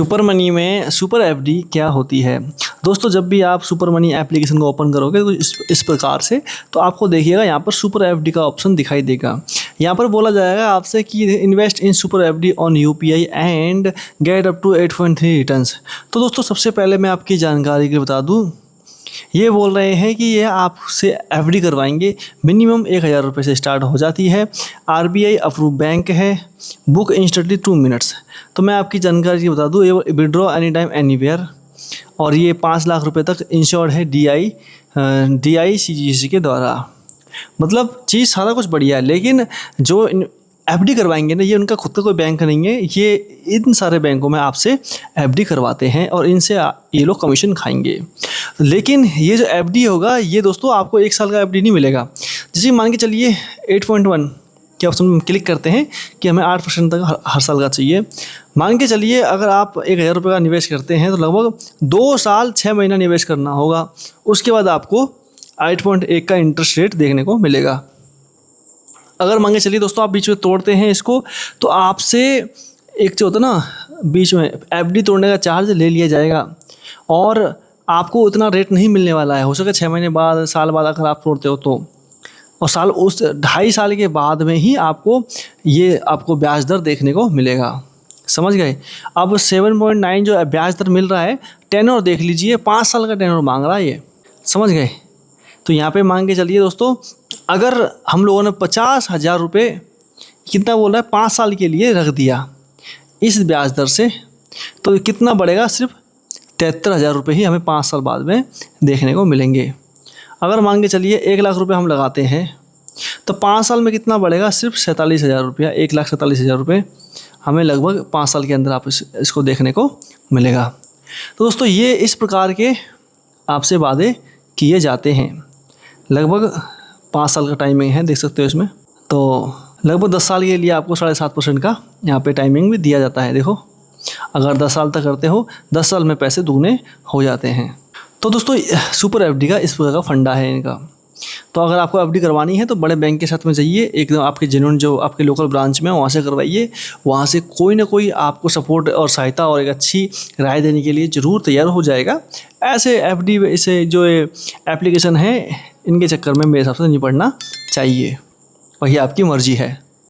Super money में super FD क्या होती है। दोस्तों, जब भी आप सुपर मनी एप्लीकेशन को ओपन करोगे तो इस प्रकार से तो आपको देखिएगा यहाँ पर सुपर एफडी का ऑप्शन दिखाई देगा। यहाँ पर बोला जाएगा आपसे कि invest in super FD on UPI and get up to 8.3 returns. तो दोस्तों, सबसे पहले मैं आपकी जानकारी के लिए बता दूँ, ये बोल रहे हैं कि ये आपसे एफडी करवाएंगे। मिनिमम 1000 रुपये से स्टार्ट हो जाती है। आरबीआई अप्रूव बैंक है। Book instantly 2 minutes. तो मैं आपकी जानकारी बता दूँ, ये विड्रॉ एनी टाइम एनीवेयर, और ये 5 लाख रुपए तक इंश्योर्ड है DICGC के द्वारा। मतलब चीज़ सारा कुछ बढ़िया है, लेकिन जो एफडी करवाएंगे ना, ये उनका खुद का कोई बैंक नहीं है, ये इन सारे बैंकों में आपसे एफडी करवाते हैं और इनसे ये लोग कमीशन खाएंगे। लेकिन ये जो एफडी होगा, ये दोस्तों आपको 1 साल का एफडी नहीं मिलेगा। जैसे मान के चलिए 8.1 के ऑप्शन में क्लिक करते हैं कि हमें 8% तक हर साल का चाहिए। मान के चलिए अगर आप 1000 रुपये का निवेश करते हैं तो लगभग 2 साल 6 महीना निवेश करना होगा। उसके बाद आपको 8.1 का इंटरेस्ट रेट देखने को मिलेगा। अगर मान के चलिए दोस्तों आप बीच में तोड़ते हैं इसको, तो आपसे एक जो होता है ना, बीच में एफडी तोड़ने का चार्ज ले लिया जाएगा और आपको उतना रेट नहीं मिलने वाला है। हो सके 6 महीने बाद, साल बाद अगर आप तोड़ते हो तो, और साल उस 2.5 साल के बाद में ही आपको ब्याज दर देखने को मिलेगा। समझ गए। अब 7.9 जो ब्याज दर मिल रहा है, टेनर देख लीजिए, 5 साल का टेनर मांग रहा है ये। समझ गए। तो यहाँ पे मान के चलिए दोस्तों, अगर हम लोगों ने 50,000 रुपये, कितना बोल रहा है, 5 साल के लिए रख दिया इस ब्याज दर से, तो कितना बढ़ेगा, सिर्फ 73,000 रुपये ही हमें 5 साल बाद में देखने को मिलेंगे। अगर मान के चलिए 1 लाख रुपये हम लगाते हैं तो 5 साल में कितना बढ़ेगा, सिर्फ 47,000 रुपया, 1,47,000 रुपये हमें लगभग 5 साल के अंदर आप इसको देखने को मिलेगा। तो दोस्तों, ये इस प्रकार के आपसे वादे किए जाते हैं। लगभग 5 साल का टाइमिंग है, देख सकते हो इसमें। तो लगभग 10 साल के लिए आपको 7.5% का यहाँ पे टाइमिंग भी दिया जाता है। देखो, अगर 10 साल तक करते हो, 10 साल में पैसे दुगने हो जाते हैं। तो दोस्तों, सुपर एफडी का इस प्रकार का फंडा है इनका। तो अगर आपको एफडी करवानी है तो बड़े बैंक के साथ में जाइए, एकदम आपके जेन्युइन जो आपके लोकल ब्रांच में, वहाँ से करवाइए। वहाँ से कोई ना कोई आपको सपोर्ट और सहायता और एक अच्छी राय देने के लिए ज़रूर तैयार हो जाएगा। ऐसे एफडी ऐसे जो एप्लीकेशन है, इनके चक्कर में मेरे हिसाब से नहीं पड़ना चाहिए। वही आपकी मर्ज़ी है।